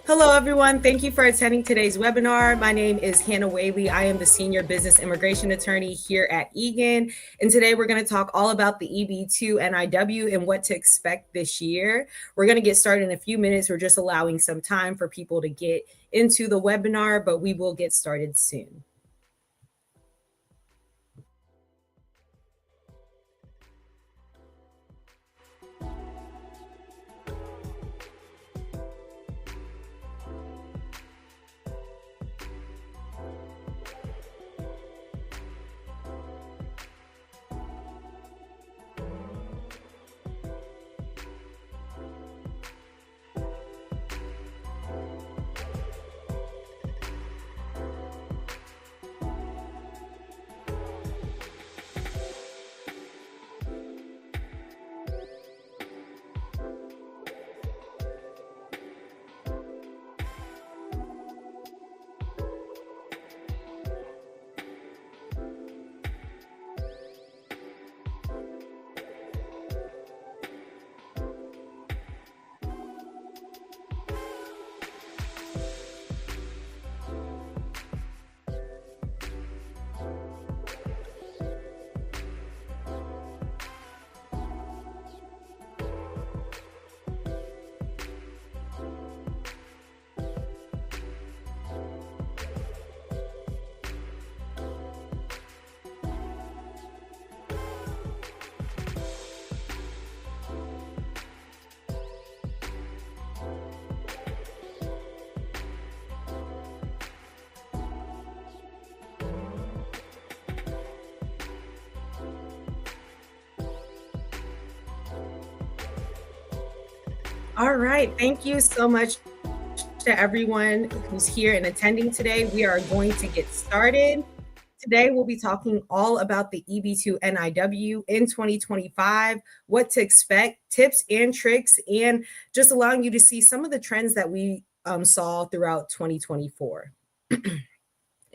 Hello, everyone. Thank you for attending today's webinar. My name is Hannah Whaley. I am the Senior Business Immigration Attorney here at Eagan. And today we're going to talk all about the EB-2 NIW and what to expect this year. We're going to get started in a few minutes. We're just allowing some time for people to get into the webinar, but we will get started soon. All right. Thank you so much to everyone who's here and attending today. We are going to get started. Today, we'll be talking all about the EB-2 NIW in 2025, what to expect, tips and tricks, and just allowing you to see some of the trends that we saw throughout 2024.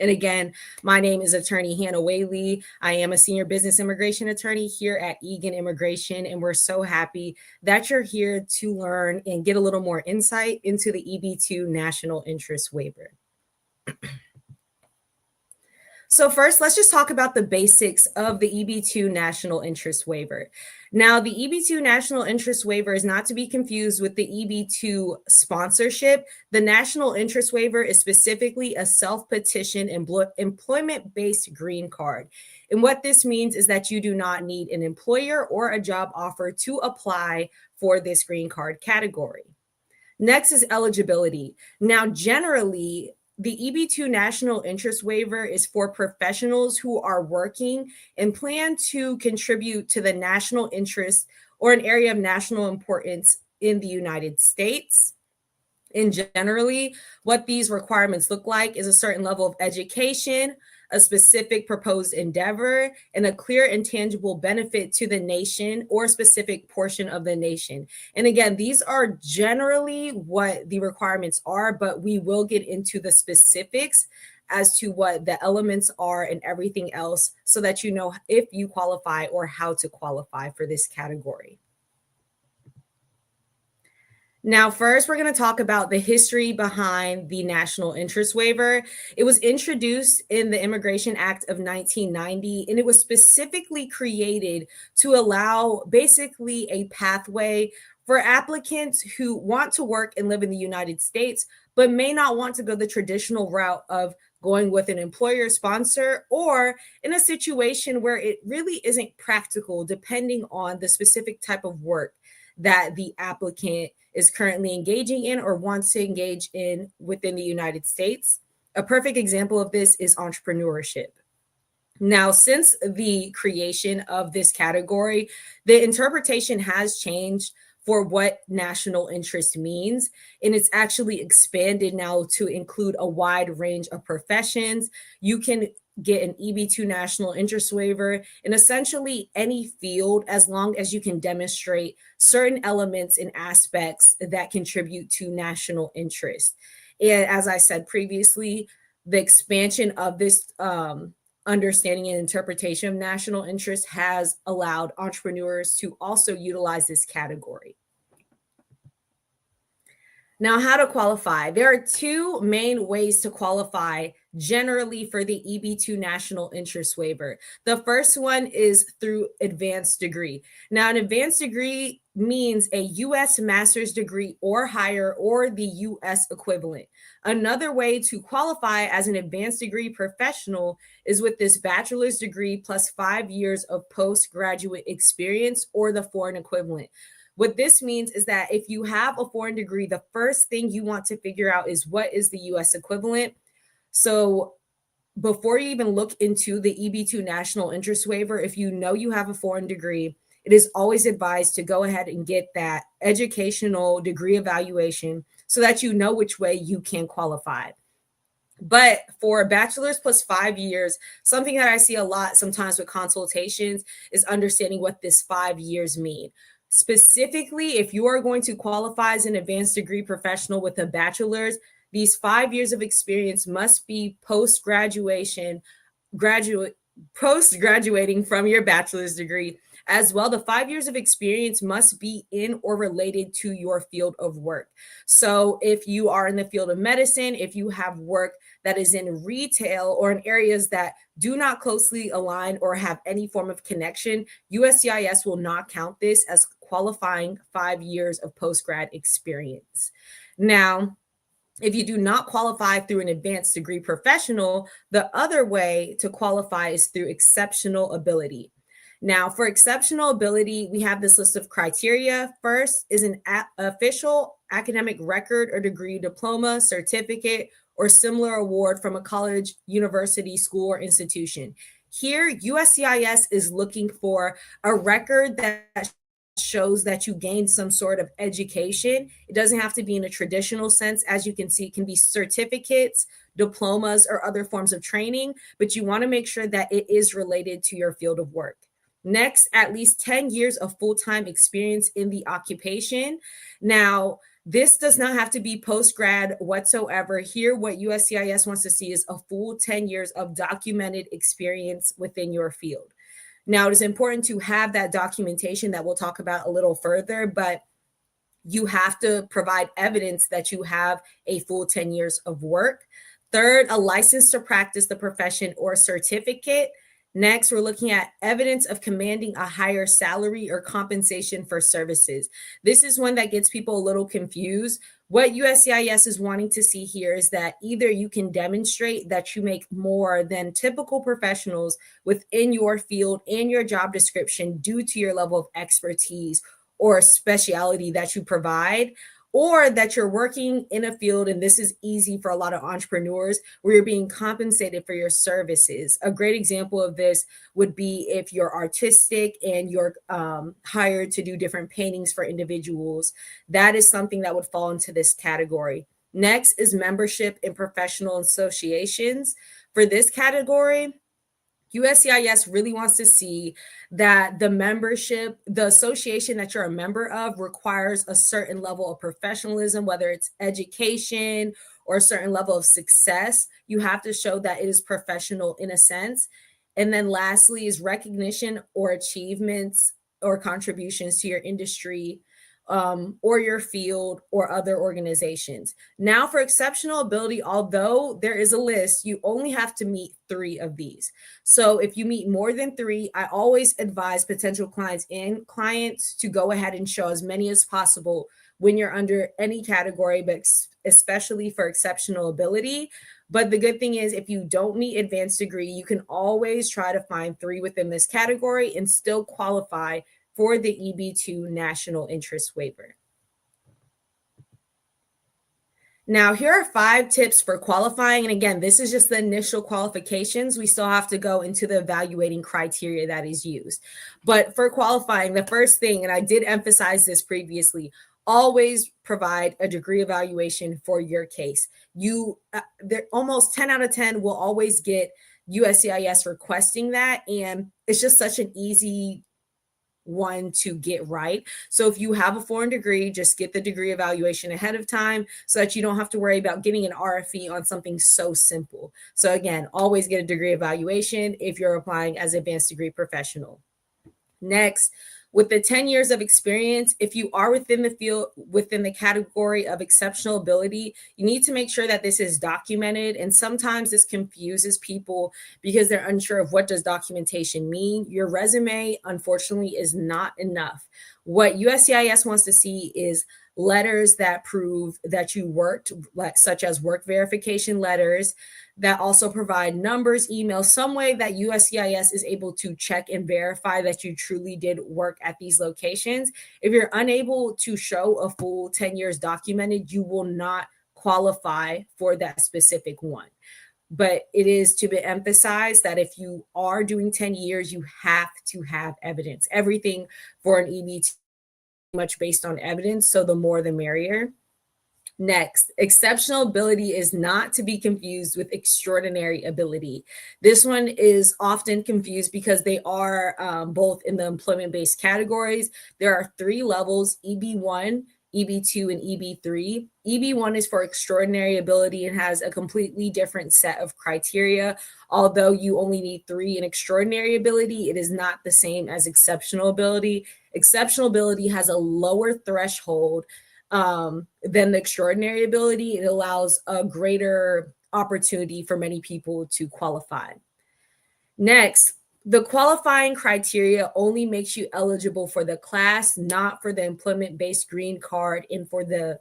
And again, my name is Attorney Hannah Whaley. I am a senior business immigration attorney here at Eagan Immigration, and we're so happy that you're here to learn and get a little more insight into the EB-2 National Interest Waiver. So first, let's just talk about the basics of the EB-2 National Interest Waiver. Now, the EB-2 National Interest Waiver is not to be confused with the EB-2 sponsorship. The National Interest Waiver is specifically a self-petition employment-based green card. And what this means is that you do not need an employer or a job offer to apply for this green card category. Next is eligibility. Now, generally, the EB-2 National Interest Waiver is for professionals who are working and plan to contribute to the national interest or an area of national importance in the United States. And generally, what these requirements look like is a certain level of education, a specific proposed endeavor, and a clear and tangible benefit to the nation or specific portion of the nation. And again, these are generally what the requirements are, but we will get into the specifics as to what the elements are and everything else so that you know if you qualify or how to qualify for this category. Now, first, we're going to talk about the history behind the National Interest Waiver. It was introduced in the Immigration Act of 1990, and it was specifically created to allow basically a pathway for applicants who want to work and live in the United States, but may not want to go the traditional route of going with an employer sponsor or in a situation where it really isn't practical, depending on the specific type of work that the applicant is currently engaging in or wants to engage in within the United States. A perfect example of this is entrepreneurship. Now, since the creation of this category, the interpretation has changed for what national interest means, and it's actually expanded now to include a wide range of professions. You can get an EB-2 National Interest Waiver in essentially any field as long as you can demonstrate certain elements and aspects that contribute to national interest. And as I said previously, the expansion of this understanding and interpretation of national interest has allowed entrepreneurs to also utilize this category. Now, how to qualify. There are two main ways to qualify generally for the EB-2 National Interest Waiver. The first one is through advanced degree. Now, an advanced degree means a U.S. master's degree or higher, or the U.S. equivalent. Another way to qualify as an advanced degree professional is with this bachelor's degree plus 5 years of postgraduate experience, or the foreign equivalent. What this means is that if you have a foreign degree, the first thing you want to figure out is what is the US equivalent. So before you even look into the EB-2 National Interest Waiver, if you know you have a foreign degree, it is always advised to go ahead and get that educational degree evaluation so that you know which way you can qualify. But for a bachelor's plus 5 years, something that I see a lot sometimes with consultations is understanding what this 5 years mean. Specifically, if you are going to qualify as an advanced degree professional with a bachelor's, these 5 years of experience must be post-graduating from your bachelor's degree. As well, the 5 years of experience must be in or related to your field of work. So if you are in the field of medicine, if you have work that is in retail or in areas that do not closely align or have any form of connection, USCIS will not count this as qualifying 5 years of post-grad experience. Now, if you do not qualify through an advanced degree professional, the other way to qualify is through exceptional ability. Now, for exceptional ability, we have this list of criteria. First is an official academic record or degree, diploma, certificate, or similar award from a college, university, school, or institution. Here, USCIS is looking for a record that shows that you gained some sort of education. It doesn't have to be in a traditional sense. As you can see, it can be certificates, diplomas, or other forms of training, but you want to make sure that it is related to your field of work. Next, at least 10 years of full-time experience in the occupation. Now, this does not have to be post-grad whatsoever. Here, what USCIS wants to see is a full 10 years of documented experience within your field. Now, it is important to have that documentation that we'll talk about a little further, but you have to provide evidence that you have a full 10 years of work. Third, a license to practice the profession or certificate. Next, we're looking at evidence of commanding a higher salary or compensation for services. This is one that gets people a little confused. What USCIS is wanting to see here is that either you can demonstrate that you make more than typical professionals within your field and your job description due to your level of expertise or speciality that you provide, or that you're working in a field, and this is easy for a lot of entrepreneurs, where you're being compensated for your services. A great example of this would be if you're artistic and you're hired to do different paintings for individuals. That is something that would fall into this category. Next is membership in professional associations. For this category, USCIS really wants to see that the membership, the association that you're a member of, requires a certain level of professionalism, whether it's education or a certain level of success. You have to show that it is professional in a sense. And then lastly is recognition or achievements or contributions to your industry, or your field or other organizations. Now, for exceptional ability, although there is a list, you only have to meet 3 of these. So if you meet more than 3, I always advise potential clients to go ahead and show as many as possible when you're under any category, but especially for exceptional ability. But the good thing is, if you don't meet advanced degree, you can always try to find 3 within this category and still qualify for the EB-2 National Interest Waiver. Now, here are 5 tips for qualifying. And again, this is just the initial qualifications. We still have to go into the evaluating criteria that is used. But for qualifying, the first thing, and I did emphasize this previously, always provide a degree evaluation for your case. Almost 10 out of 10 will always get USCIS requesting that. And it's just such an easy one to get right. So if you have a foreign degree, just get the degree evaluation ahead of time so that you don't have to worry about getting an RFE on something so simple. So again, always get a degree evaluation if you're applying as advanced degree professional. Next, With the 10 years of experience, if you are within the field, within the category of exceptional ability, you need to make sure that this is documented. And sometimes this confuses people because they're unsure of what does documentation mean. Your resume, unfortunately, is not enough. What USCIS wants to see is letters that prove that you worked, like such as work verification letters, that also provide numbers, emails, some way that USCIS is able to check and verify that you truly did work at these locations. If you're unable to show a full 10 years documented, you will not qualify for that specific one. But it is to be emphasized that if you are doing 10 years, you have to have evidence. Everything for an EB-2 much based on evidence, so the more the merrier. Next, exceptional ability is not to be confused with extraordinary ability. This one is often confused because they are both in the employment-based categories. There are 3 levels: EB-1, EB-2, and EB-3. EB-1 is for extraordinary ability and has a completely different set of criteria. Although you only need 3 in extraordinary ability, it is not the same as exceptional ability. Exceptional ability has a lower threshold than the extraordinary ability. It allows a greater opportunity for many people to qualify. Next, the qualifying criteria only makes you eligible for the class, not for the employment-based green card and for the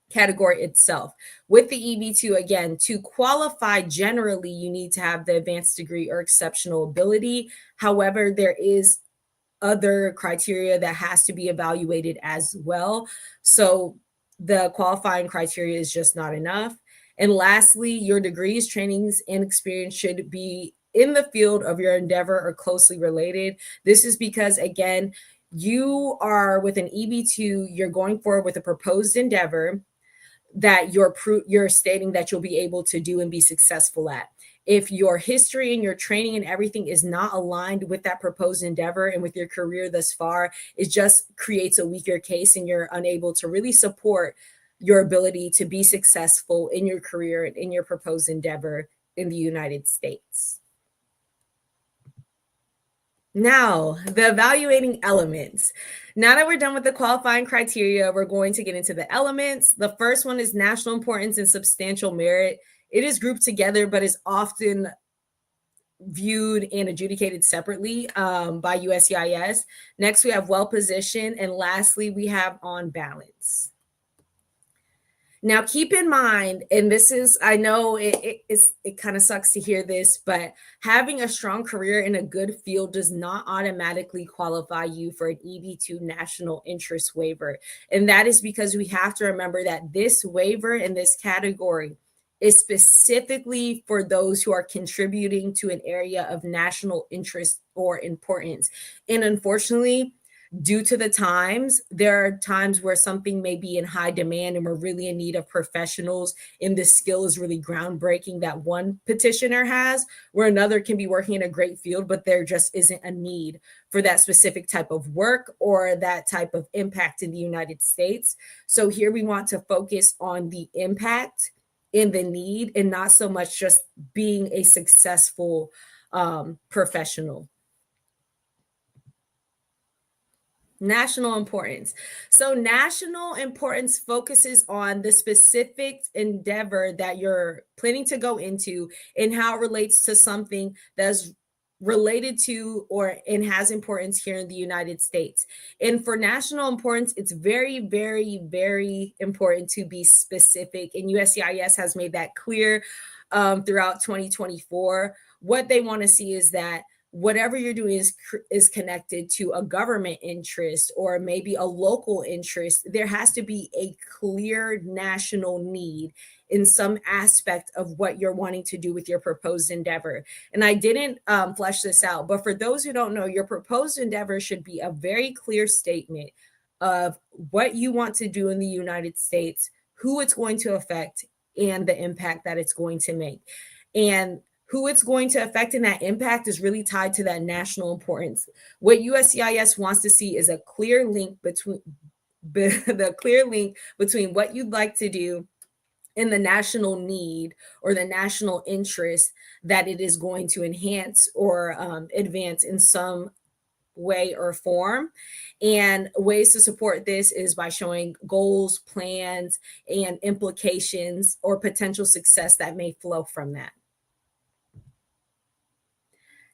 category itself. With the EB-2, again, to qualify generally, you need to have the advanced degree or exceptional ability. However, there is other criteria that has to be evaluated as well. So the qualifying criteria is just not enough. And lastly, your degrees, trainings, and experience should be in the field of your endeavor or closely related. This is because, again, you are with an EB-2, you're going forward with a proposed endeavor that you're stating that you'll be able to do and be successful at. If your history and your training and everything is not aligned with that proposed endeavor and with your career thus far, it just creates a weaker case and you're unable to really support your ability to be successful in your career and in your proposed endeavor in the United States. Now, the evaluating elements. Now that we're done with the qualifying criteria, we're going to get into the elements. The first one is national importance and substantial merit. It is grouped together, but is often viewed and adjudicated separately by USCIS. Next, we have well-positioned. And lastly, we have on balance. Now, keep in mind, and this is, I know it kind of sucks to hear this, but having a strong career in a good field does not automatically qualify you for an EB-2 national interest waiver. And that is because we have to remember that this waiver in this category is specifically for those who are contributing to an area of national interest or importance. And unfortunately, due to the times, there are times where something may be in high demand and we're really in need of professionals, and this skill is really groundbreaking that one petitioner has, where another can be working in a great field, but there just isn't a need for that specific type of work or that type of impact in the United States. So here we want to focus on the impact and the need, and not so much just being a successful professional. National importance. So national importance focuses on the specific endeavor that you're planning to go into and how it relates to something that's related to or and has importance here in the United States. And for national importance, it's very, very, very important to be specific. And USCIS has made that clear throughout 2024. What they want to see is that whatever you're doing is connected to a government interest or maybe a local interest. There has to be a clear national need in some aspect of what you're wanting to do with your proposed endeavor. And I didn't flesh this out, but for those who don't know, your proposed endeavor should be a very clear statement of what you want to do in the United States, who it's going to affect, and the impact that it's going to make. And who it's going to affect and that impact is really tied to that national importance. What USCIS wants to see is a clear link between what you'd like to do and the national need or the national interest that it is going to enhance or advance in some way or form. And ways to support this is by showing goals, plans, and implications or potential success that may flow from that.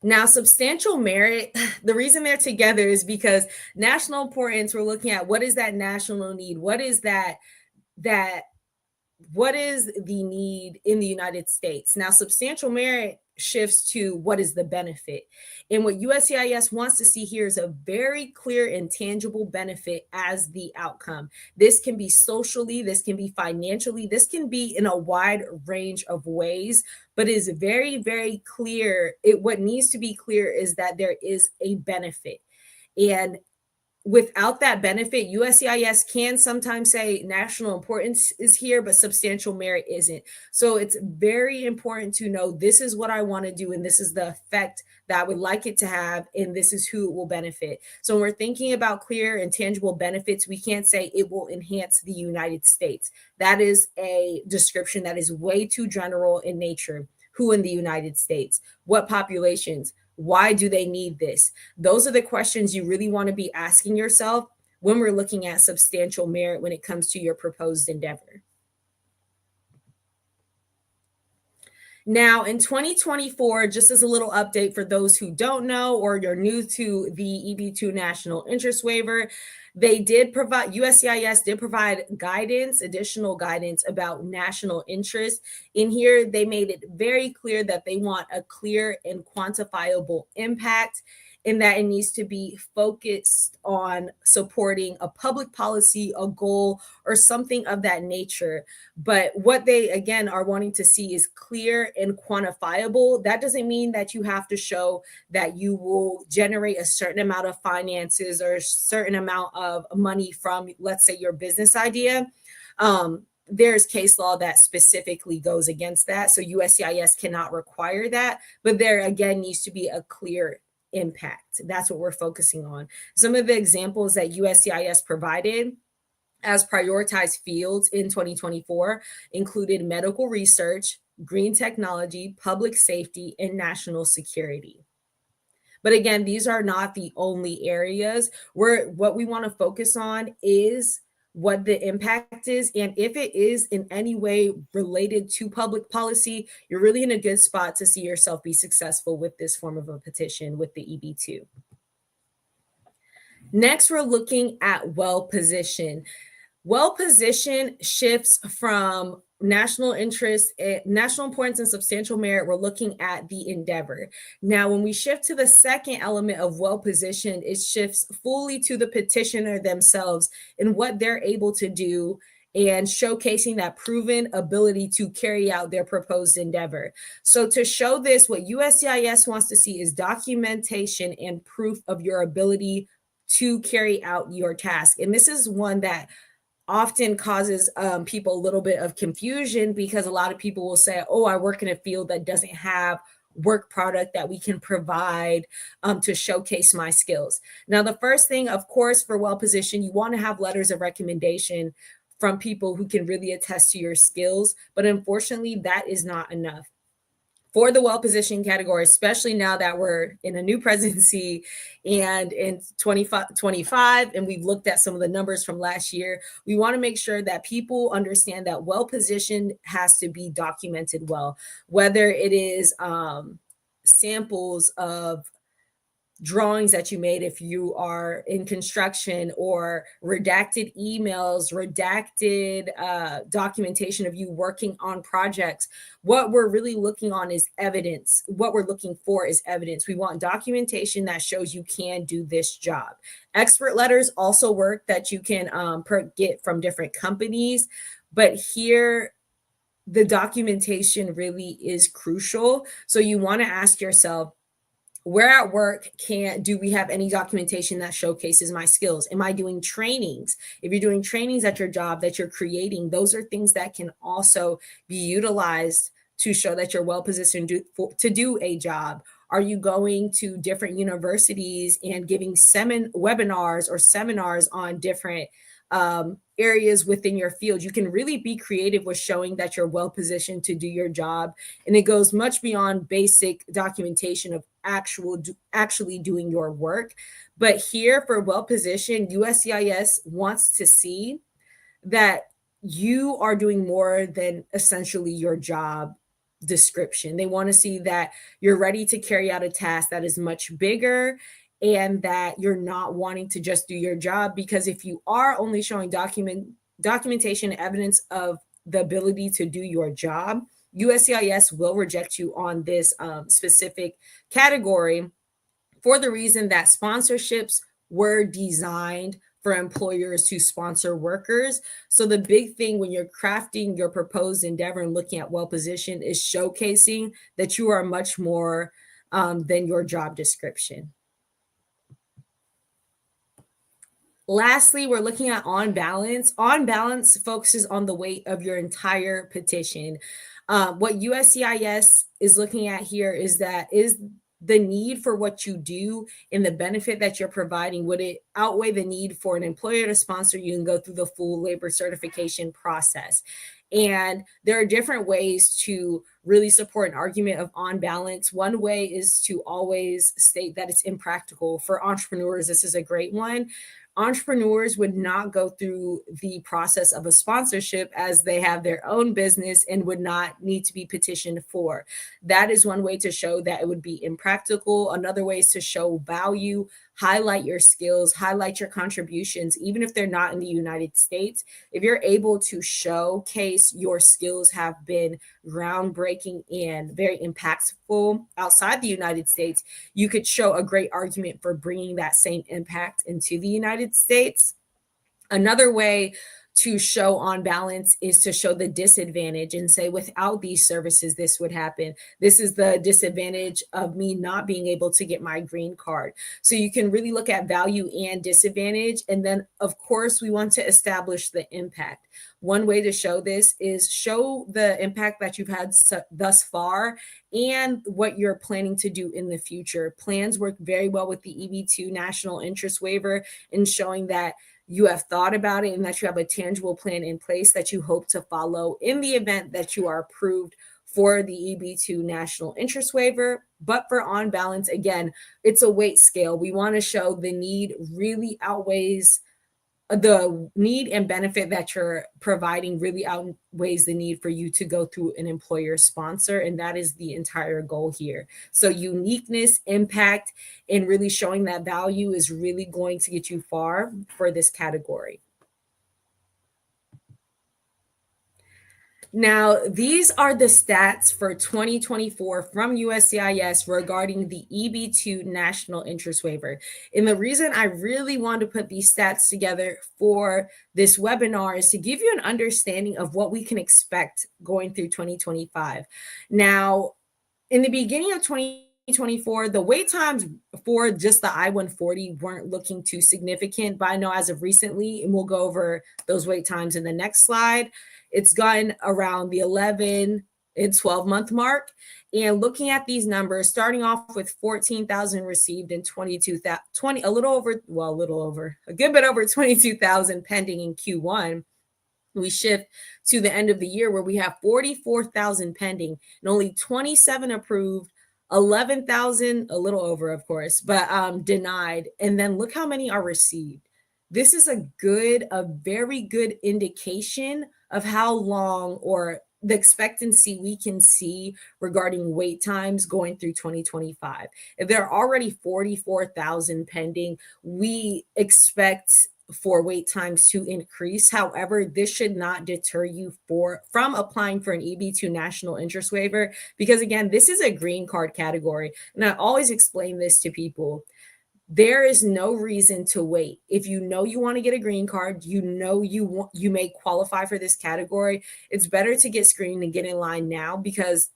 Now, substantial merit, the reason they're together is because national importance, we're looking at what is that national need? What is what is the need in the United States? Now, substantial merit shifts to what is the benefit. And what USCIS wants to see here is a very clear and tangible benefit as the outcome. This can be socially, this can be financially, this can be in a wide range of ways, but is very, very clear. What needs to be clear is that there is a benefit. And without that benefit, USCIS can sometimes say national importance is here, but substantial merit isn't. So it's very important to know this is what I want to do, and this is the effect that I would like it to have, and this is who it will benefit. So when we're thinking about clear and tangible benefits, we can't say it will enhance the United States. That is a description that is way too general in nature. Who in the United States? What populations? Why do they need this? Those are the questions you really want to be asking yourself when we're looking at substantial merit when it comes to your proposed endeavor. Now, in 2024, just as a little update for those who don't know or you're new to the EB-2 national interest waiver, USCIS did provide guidance, additional guidance about national interest. In here, they made it very clear that they want a clear and quantifiable impact, and that it needs to be focused on supporting a public policy, a goal, or something of that nature. But what they, again, are wanting to see is clear and quantifiable. That doesn't mean that you have to show that you will generate a certain amount of finances or a certain amount of money from, let's say, your business idea. There's case law that specifically goes against that. So USCIS cannot require that. But there, again, needs to be a clear impact. That's what we're focusing on. Some of the examples that USCIS provided as prioritized fields in 2024 included medical research, green technology, public safety, and national security. But again, these are not the only areas. What we want to focus on is what the impact is. And if it is in any way related to public policy, you're really in a good spot to see yourself be successful with this form of a petition with the EB-2. Next, we're looking at well-positioned. Well-positioned shifts from national interest, national importance, and substantial merit. We're looking at the endeavor. Now, when we shift to the second element of well-positioned, it shifts fully to the petitioner themselves and what they're able to do and showcasing that proven ability to carry out their proposed endeavor. So to show this, what USCIS wants to see is documentation and proof of your ability to carry out your task. And this is one that often causes people a little bit of confusion, because a lot of people will say, oh, I work in a field that doesn't have work product that we can provide to showcase my skills. Now, the first thing, of course, for well-positioned, you want to have letters of recommendation from people who can really attest to your skills. But unfortunately, that is not enough. For the well-positioned category, especially now that we're in a new presidency and in 2025, and we've looked at some of the numbers from last year, we want to make sure that people understand that well-positioned has to be documented well, whether it is samples of drawings that you made if you are in construction, or redacted emails, redacted documentation of you working on projects. What we're really looking on is evidence. What we're looking for is evidence. We want documentation that shows you can do this job. Expert letters also work that you can get from different companies, but here the documentation really is crucial. So you want to ask yourself, where at work do we have any documentation that showcases my skills? Am I doing trainings? If you're doing trainings at your job that you're creating, those are things that can also be utilized to show that you're well positioned to do a job. Are you going to different universities and giving webinars or seminars on different areas within your field. You can really be creative with showing that you're well positioned to do your job. And it goes much beyond basic documentation of actually doing your work. But here for well positioned, USCIS wants to see that you are doing more than essentially your job description. They want to see that you're ready to carry out a task that is much bigger and that you're not wanting to just do your job, because if you are only showing documentation evidence of the ability to do your job, USCIS will reject you on this specific category for the reason that sponsorships were designed for employers to sponsor workers. So the big thing when you're crafting your proposed endeavor and looking at well positioned is showcasing that you are much more than your job description. Lastly, we're looking at on balance. On balance focuses on the weight of your entire petition. What USCIS is looking at here is the need for what you do and the benefit that you're providing, would it outweigh the need for an employer to sponsor you and go through the full labor certification process? And there are different ways to really support an argument of on balance. One way is to always state that it's impractical. For entrepreneurs, this is a great one. Entrepreneurs would not go through the process of a sponsorship as they have their own business and would not need to be petitioned for. That is one way to show that it would be impractical. Another way is to show value, highlight your skills, highlight your contributions, even if they're not in the United States. If you're able to showcase your skills have been groundbreaking and very impactful outside the United States, you could show a great argument for bringing that same impact into the United States. Another way to show on balance is to show the disadvantage and say, without these services, this would happen. This is the disadvantage of me not being able to get my green card. So you can really look at value and disadvantage. And then, of course, we want to establish the impact. One way to show this is show the impact that you've had thus far and what you're planning to do in the future. Plans work very well with the EB-2 national interest waiver in showing that you have thought about it and that you have a tangible plan in place that you hope to follow in the event that you are approved for the EB-2 national interest waiver. But for on balance, again, it's a weight scale. We want to show the need really outweighs the need and benefit that you're providing really outweighs the need for you to go through an employer sponsor. And that is the entire goal here. So uniqueness, impact, and really showing that value is really going to get you far for this category. Now, these are the stats for 2024 from USCIS regarding the EB-2 national interest waiver. And the reason I really want to put these stats together for this webinar is to give you an understanding of what we can expect going through 2025. Now, in the beginning of 2024, the wait times for just the I-140 weren't looking too significant, but I know as of recently, and we'll go over those wait times in the next slide, it's gotten around the 11 and 12-month mark. And looking at these numbers, starting off with 14,000 received and a good bit over 22,000 pending in Q1. We shift to the end of the year where we have 44,000 pending and only 27 approved, 11,000, a little over, of course, but denied. And then look how many are received. This is a very good indication of how long or the expectancy we can see regarding wait times going through 2025. If there are already 44,000 pending, we expect for wait times to increase. However, this should not deter you from applying for an EB-2 national interest waiver, because again, this is a green card category. And I always explain this to people. There is no reason to wait. If you know you want to get a green card, you know you may qualify for this category, it's better to get screened and get in line now, because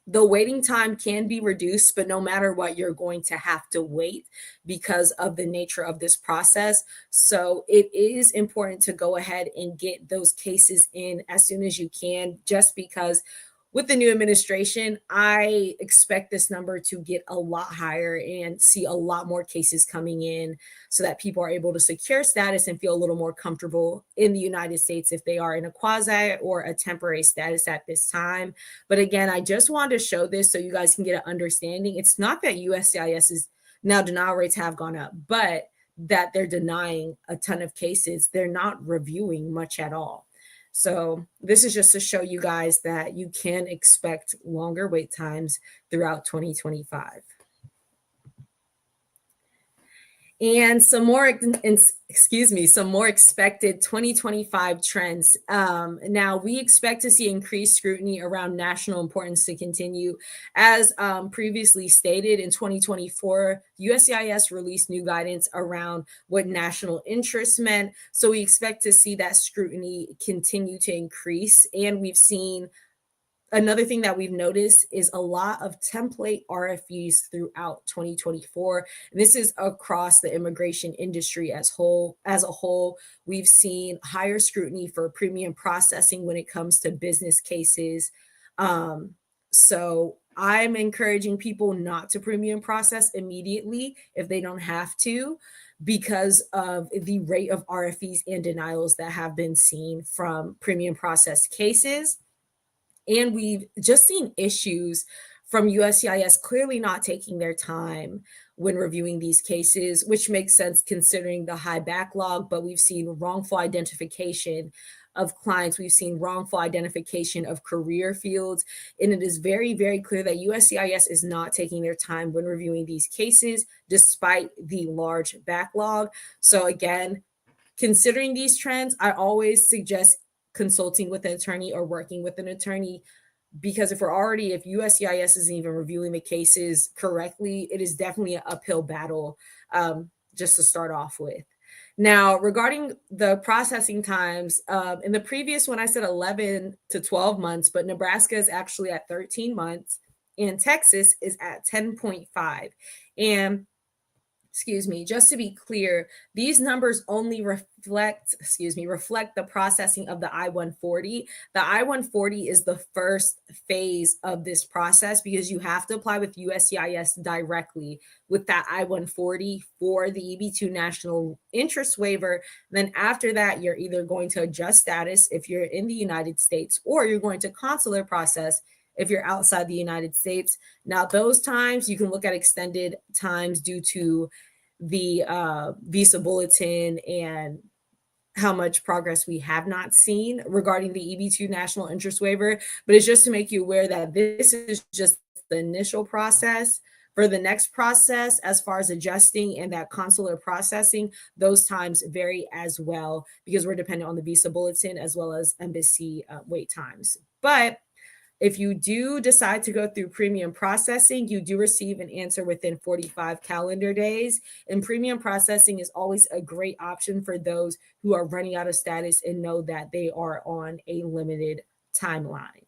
the waiting time can be reduced, but no matter what, you're going to have to wait because of the nature of this process. So it is important to go ahead and get those cases in as soon as you can, just because with the new administration, I expect this number to get a lot higher and see a lot more cases coming in so that people are able to secure status and feel a little more comfortable in the United States if they are in a quasi or a temporary status at this time. But again, I just wanted to show this so you guys can get an understanding. It's not that USCIS is now denial rates have gone up, but that they're denying a ton of cases. They're not reviewing much at all. So this is just to show you guys that you can expect longer wait times throughout 2025. And some more expected 2025 trends. Now, we expect to see increased scrutiny around national importance to continue. As previously stated, in 2024, USCIS released new guidance around what national interest meant. So we expect to see that scrutiny continue to increase. And we've seen another thing that we've noticed is a lot of template RFEs throughout 2024. And this is across the immigration industry as a whole. We've seen higher scrutiny for premium processing when it comes to business cases. So I'm encouraging people not to premium process immediately if they don't have to, because of the rate of RFEs and denials that have been seen from premium processed cases. And we've just seen issues from USCIS clearly not taking their time when reviewing these cases, which makes sense considering the high backlog. But we've seen wrongful identification of clients. We've seen wrongful identification of career fields. And it is very, very clear that USCIS is not taking their time when reviewing these cases, despite the large backlog. So again, considering these trends, I always suggest consulting with an attorney or working with an attorney, because if USCIS isn't even reviewing the cases correctly, it is definitely an uphill battle, just to start off with. Now, regarding the processing times, in the previous one, I said 11 to 12 months, but Nebraska is actually at 13 months and Texas is at 10.5. And just to be clear, these numbers only reflect the processing of the I-140. The I-140 is the first phase of this process because you have to apply with USCIS directly with that I-140 for the EB-2 national interest waiver. Then after that, you're either going to adjust status if you're in the United States, or you're going to consular process if you're outside the United States. Now, those times, you can look at extended times due to the visa bulletin and how much progress we have not seen regarding the EB-2 national interest waiver. But it's just to make you aware that this is just the initial process. For the next process, as far as adjusting and that consular processing, those times vary as well because we're dependent on the visa bulletin as well as embassy wait times. But if you do decide to go through premium processing, you do receive an answer within 45 calendar days. And premium processing is always a great option for those who are running out of status and know that they are on a limited timeline.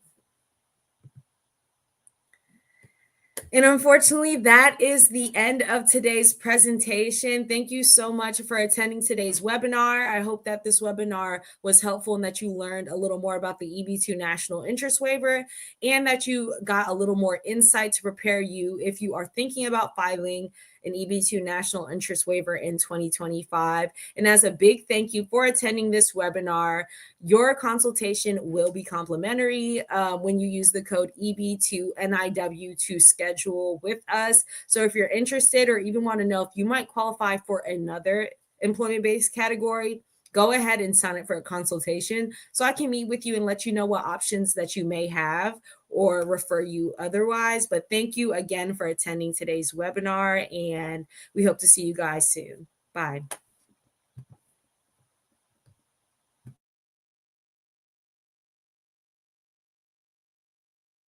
And unfortunately, that is the end of today's presentation. Thank you so much for attending today's webinar. I hope that this webinar was helpful and that you learned a little more about the EB-2 national interest waiver and that you got a little more insight to prepare you if you are thinking about filing an EB-2 national interest waiver in 2025. And as a big thank you for attending this webinar, your consultation will be complimentary when you use the code EB-2 NIW to schedule with us. So if you're interested or even want to know if you might qualify for another employment-based category, go ahead and sign up for a consultation so I can meet with you and let you know what options that you may have or refer you otherwise. But thank you again for attending today's webinar, and we hope to see you guys soon. Bye.